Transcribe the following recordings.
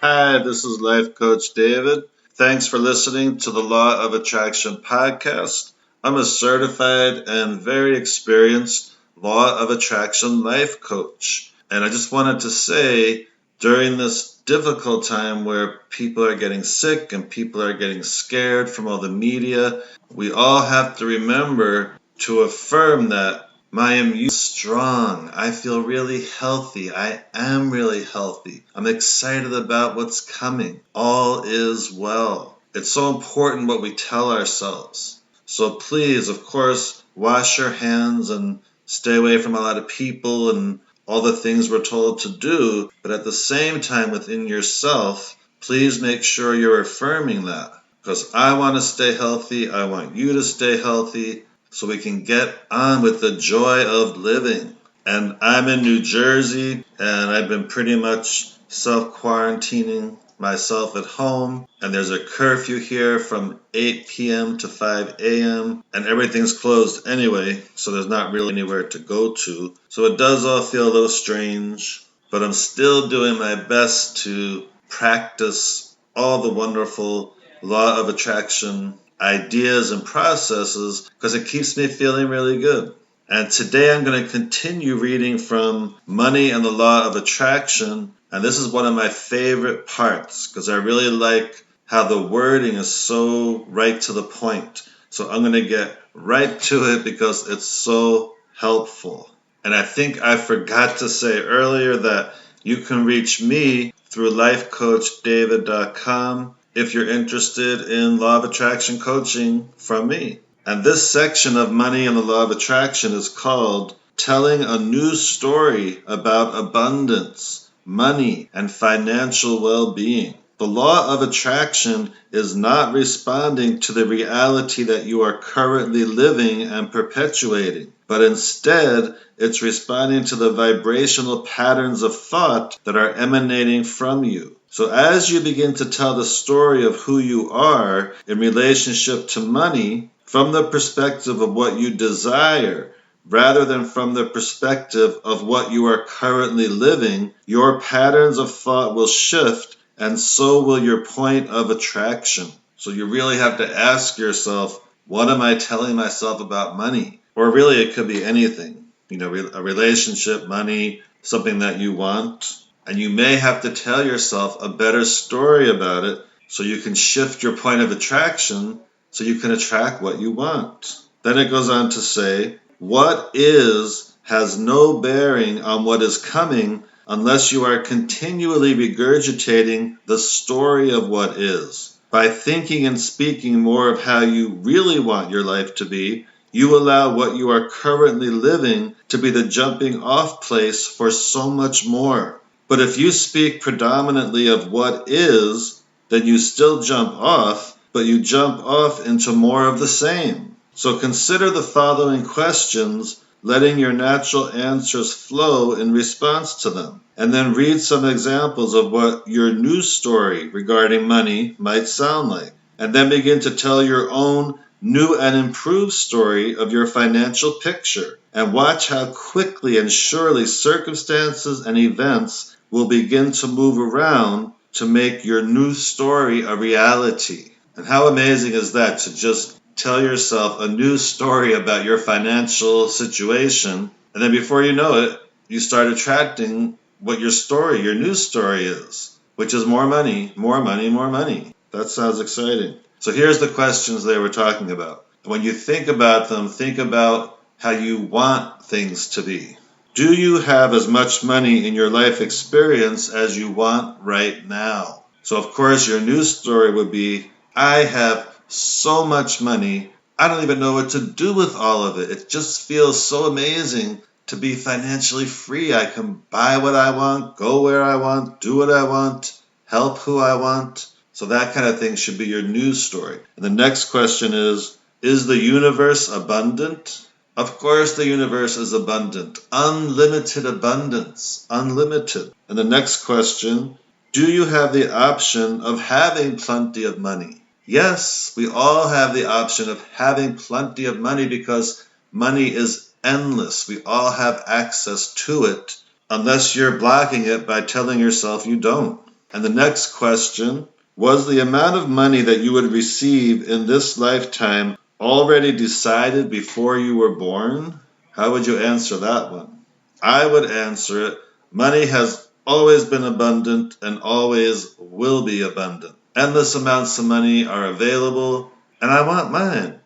Hi, this is Life Coach David. Thanks for listening to the Law of Attraction podcast. I'm a certified and very experienced Law of Attraction life coach. And I just wanted to say during this difficult time where people are getting sick and people are getting scared from all the media, we all have to remember to affirm that my immune is strong. I feel really healthy. I am really healthy. I'm excited about what's coming. All is well. It's so important what we tell ourselves. So please, of course, wash your hands and stay away from a lot of people and all the things we're told to do. But at the same time, within yourself, please make sure you're affirming that. Because I want to stay healthy. I want you to stay healthy, so we can get on with the joy of living. And I'm in New Jersey, and I've been pretty much self-quarantining myself at home. And there's a curfew here from 8 p.m. to 5 a.m. And everything's closed anyway, so there's not really anywhere to go to. So it does all feel a little strange, but I'm still doing my best to practice all the wonderful law of attraction ideas and processes because it keeps me feeling really good. And today I'm going to continue reading from Money and the Law of Attraction. And this is one of my favorite parts because I really like how the wording is so right to the point. So I'm going to get right to it because it's so helpful. And I think I forgot to say earlier that you can reach me through lifecoachdavid.com if you're interested in Law of Attraction coaching from me. And this section of Money and the Law of Attraction is called Telling a New Story About Abundance, Money, and Financial Well-Being. The Law of Attraction is not responding to the reality that you are currently living and perpetuating, but instead it's responding to the vibrational patterns of thought that are emanating from you. So as you begin to tell the story of who you are in relationship to money from the perspective of what you desire, rather than from the perspective of what you are currently living, your patterns of thought will shift, and so will your point of attraction. So you really have to ask yourself, what am I telling myself about money? Or really, it could be anything. A relationship, money, something that you want. And you may have to tell yourself a better story about it so you can shift your point of attraction so you can attract what you want. Then it goes on to say, what is has no bearing on what is coming unless you are continually regurgitating the story of what is. By thinking and speaking more of how you really want your life to be, you allow what you are currently living to be the jumping off place for so much more. But if you speak predominantly of what is, then you still jump off, but you jump off into more of the same. So consider the following questions, letting your natural answers flow in response to them. And then read some examples of what your new story regarding money might sound like. And then begin to tell your own new and improved story of your financial picture. And watch how quickly and surely circumstances and events will begin to move around to make your new story a reality. And how amazing is that, to just tell yourself a new story about your financial situation, and then before you know it, you start attracting what your story, your new story is, which is more money, more money, more money. That sounds exciting. So here's the questions they were talking about. When you think about them, think about how you want things to be. Do you have as much money in your life experience as you want right now? So of course your new story would be, I have so much money, I don't even know what to do with all of it. It just feels so amazing to be financially free. I can buy what I want, go where I want, do what I want, help who I want. So that kind of thing should be your news story. And the next question is the universe abundant? Of course the universe is abundant. Unlimited abundance. Unlimited. And the next question, do you have the option of having plenty of money? Yes, we all have the option of having plenty of money because money is endless. We all have access to it unless you're blocking it by telling yourself you don't. And the next question, was the amount of money that you would receive in this lifetime already decided before you were born? How would you answer that one? I would answer it, money has always been abundant and always will be abundant. Endless amounts of money are available, and I want mine.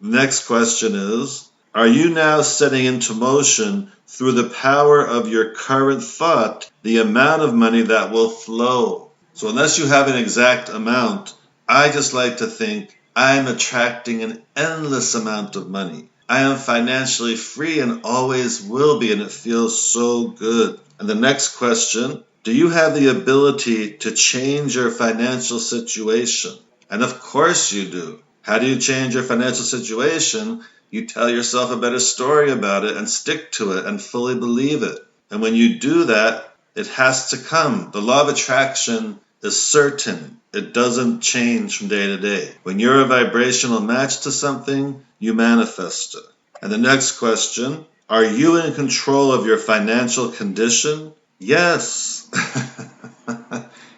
Next question is, are you now setting into motion through the power of your current thought the amount of money that will flow? So unless you have an exact amount, I just like to think I'm attracting an endless amount of money. I am financially free and always will be, and it feels so good. And the next question, do you have the ability to change your financial situation? And of course you do. How do you change your financial situation? You tell yourself a better story about it and stick to it and fully believe it. And when you do that, it has to come. The law of attraction is certain. It doesn't change from day to day. When you're a vibrational match to something, you manifest it. And the next question, are you in control of your financial condition? Yes.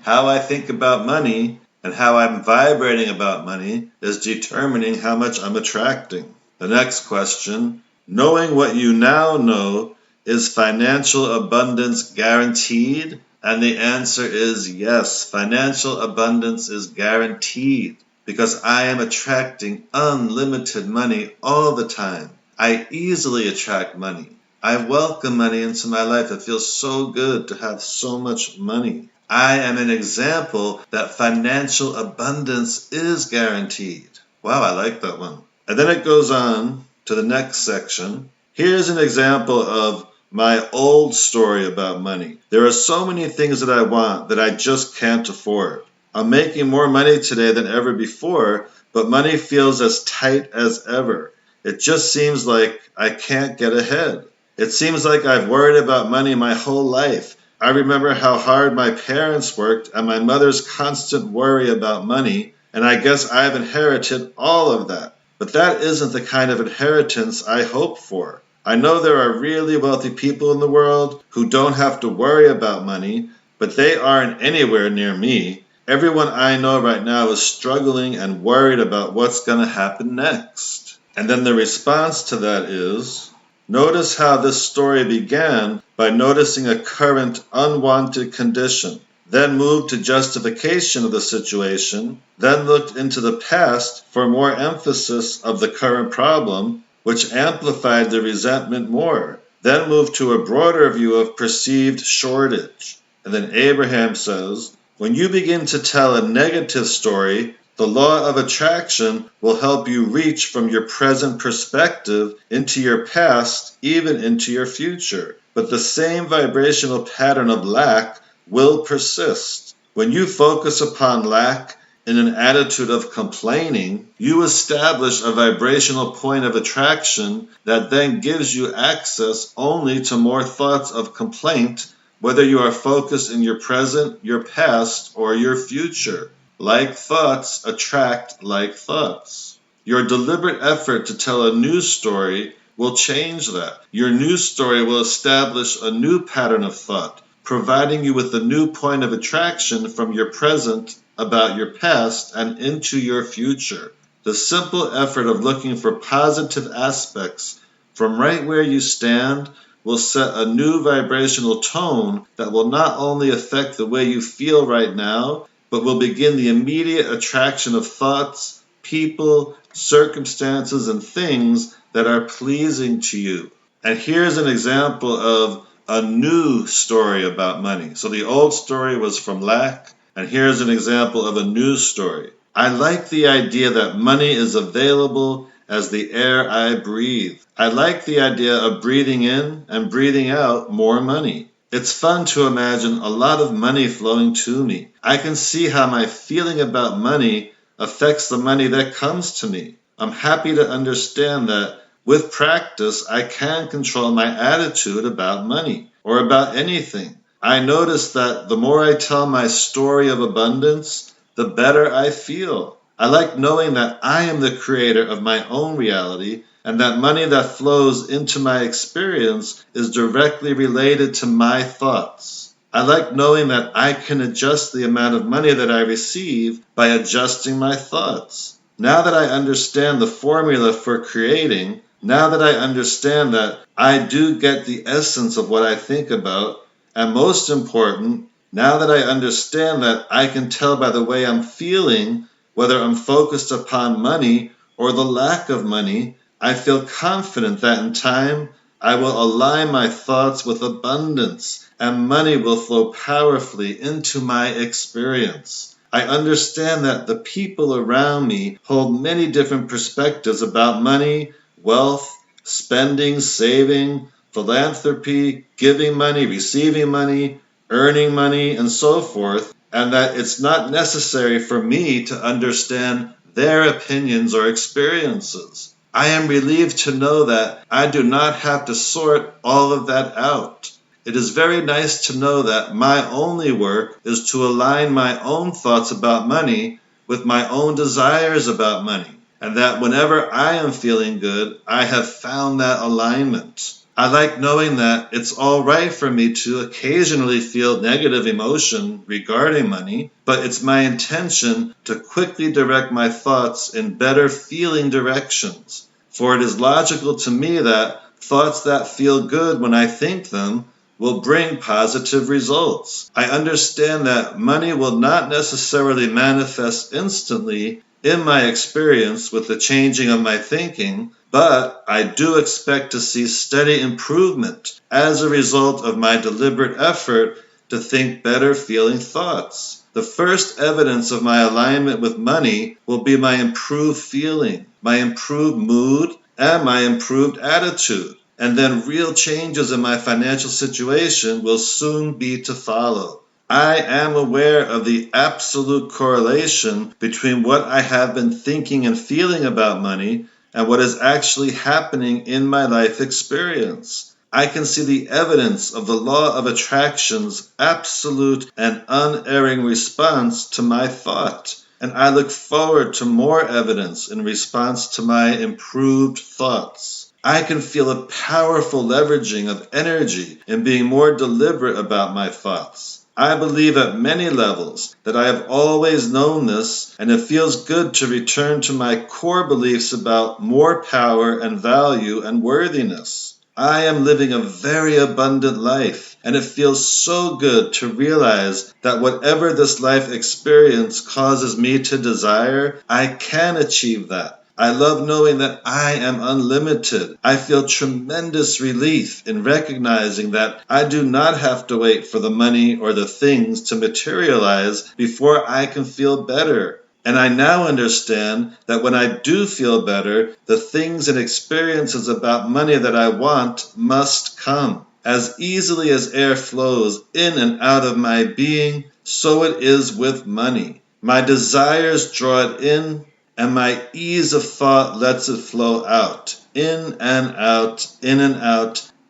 How I think about money and how I'm vibrating about money is determining how much I'm attracting. The next question, knowing what you now know, is financial abundance guaranteed? And the answer is yes, financial abundance is guaranteed because I am attracting unlimited money all the time. I easily attract money. I welcome money into my life. It feels so good to have so much money. I am an example that financial abundance is guaranteed. Wow, I like that one. And then it goes on to the next section. Here's an example of my old story about money. There are so many things that I want that I just can't afford. I'm making more money today than ever before, but money feels as tight as ever. It just seems like I can't get ahead. It seems like I've worried about money my whole life. I remember how hard my parents worked and my mother's constant worry about money, and I guess I've inherited all of that. But that isn't the kind of inheritance I hope for. I know there are really wealthy people in the world who don't have to worry about money, but they aren't anywhere near me. Everyone I know right now is struggling and worried about what's going to happen next. And then the response to that is, notice how this story began by noticing a current unwanted condition, then moved to justification of the situation, then looked into the past for more emphasis of the current problem, which amplified the resentment more, then moved to a broader view of perceived shortage. And then Abraham says, when you begin to tell a negative story, the law of attraction will help you reach from your present perspective into your past, even into your future. But the same vibrational pattern of lack will persist. When you focus upon lack in an attitude of complaining, you establish a vibrational point of attraction that then gives you access only to more thoughts of complaint, whether you are focused in your present, your past, or your future. Like thoughts attract like thoughts. Your deliberate effort to tell a new story will change that. Your new story will establish a new pattern of thought, providing you with a new point of attraction from your present about your past and into your future. The simple effort of looking for positive aspects from right where you stand will set a new vibrational tone that will not only affect the way you feel right now, but will begin the immediate attraction of thoughts, people, circumstances, and things that are pleasing to you. And here's an example of a new story about money. So the old story was from lack, and here's an example of a new story. I like the idea that money is available as the air I breathe. I like the idea of breathing in and breathing out more money. It's fun to imagine a lot of money flowing to me. I can see how my feeling about money affects the money that comes to me. I'm happy to understand that with practice, I can control my attitude about money or about anything. I notice that the more I tell my story of abundance, the better I feel. I like knowing that I am the creator of my own reality and that money that flows into my experience is directly related to my thoughts. I like knowing that I can adjust the amount of money that I receive by adjusting my thoughts. Now that I understand the formula for creating, now that I understand that I do get the essence of what I think about, and most important, now that I understand that I can tell by the way I'm feeling whether I'm focused upon money or the lack of money, I feel confident that in time I will align my thoughts with abundance and money will flow powerfully into my experience. I understand that the people around me hold many different perspectives about money, wealth, spending, saving, philanthropy, giving money, receiving money, earning money, and so forth, and that it's not necessary for me to understand their opinions or experiences. I am relieved to know that I do not have to sort all of that out. It is very nice to know that my only work is to align my own thoughts about money with my own desires about money, and that whenever I am feeling good, I have found that alignment. I like knowing that it's all right for me to occasionally feel negative emotion regarding money, but it's my intention to quickly direct my thoughts in better feeling directions. For it is logical to me that thoughts that feel good when I think them will bring positive results. I understand that money will not necessarily manifest instantly in my experience with the changing of my thinking, but I do expect to see steady improvement as a result of my deliberate effort to think better feeling thoughts. The first evidence of my alignment with money will be my improved feeling, my improved mood, and my improved attitude. And then real changes in my financial situation will soon be to follow. I am aware of the absolute correlation between what I have been thinking and feeling about money and what is actually happening in my life experience. I can see the evidence of the law of attraction's absolute and unerring response to my thought, and I look forward to more evidence in response to my improved thoughts. I can feel a powerful leveraging of energy in being more deliberate about my thoughts. I believe at many levels that I have always known this, and it feels good to return to my core beliefs about more power and value and worthiness. I am living a very abundant life, and it feels so good to realize that whatever this life experience causes me to desire, I can achieve that. I love knowing that I am unlimited. I feel tremendous relief in recognizing that I do not have to wait for the money or the things to materialize before I can feel better. And I now understand that when I do feel better, the things and experiences about money that I want must come. As easily as air flows in and out of my being, so it is with money. My desires draw it in, and my ease of thought lets it flow out, in and out,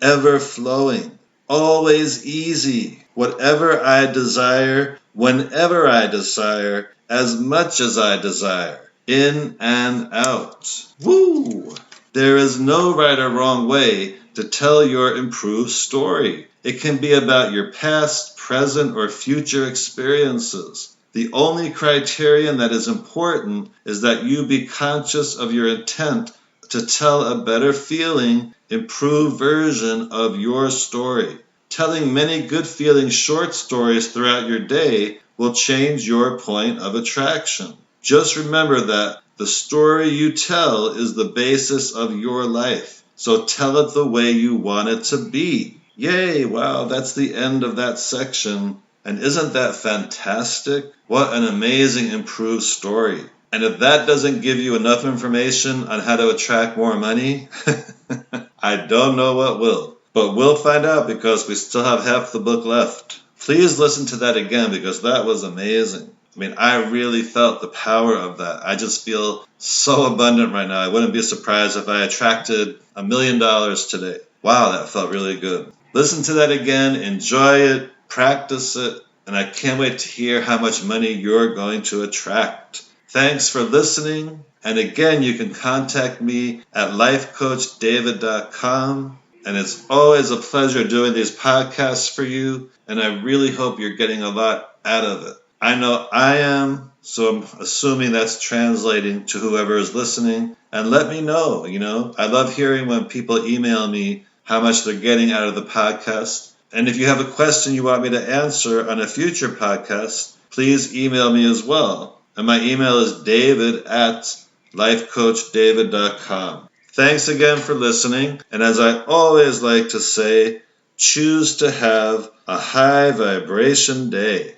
ever flowing. Always easy. Whatever I desire, whenever I desire, as much as I desire. In and out. Woo! There is no right or wrong way to tell your improved story. It can be about your past, present, or future experiences. The only criterion that is important is that you be conscious of your intent to tell a better feeling, improved version of your story. Telling many good feeling short stories throughout your day will change your point of attraction. Just remember that the story you tell is the basis of your life. So tell it the way you want it to be. Yay, wow, that's the end of that section. And isn't that fantastic? What an amazing improved story. And if that doesn't give you enough information on how to attract more money, I don't know what will. But we'll find out because we still have half the book left. Please listen to that again because that was amazing. I mean, I really felt the power of that. I just feel so abundant right now. I wouldn't be surprised if I attracted $1 million today. Wow, that felt really good. Listen to that again, enjoy it, practice it, and I can't wait to hear how much money you're going to attract. Thanks for listening. And again, you can contact me at lifecoachdavid.com. And it's always a pleasure doing these podcasts for you, and I really hope you're getting a lot out of it. I know I am, so I'm assuming that's translating to whoever is listening. And let me know, I love hearing when people email me how much they're getting out of the podcast. And if you have a question you want me to answer on a future podcast, please email me as well. And my email is david@lifecoachdavid.com. Thanks again for listening. And as I always like to say, choose to have a high vibration day.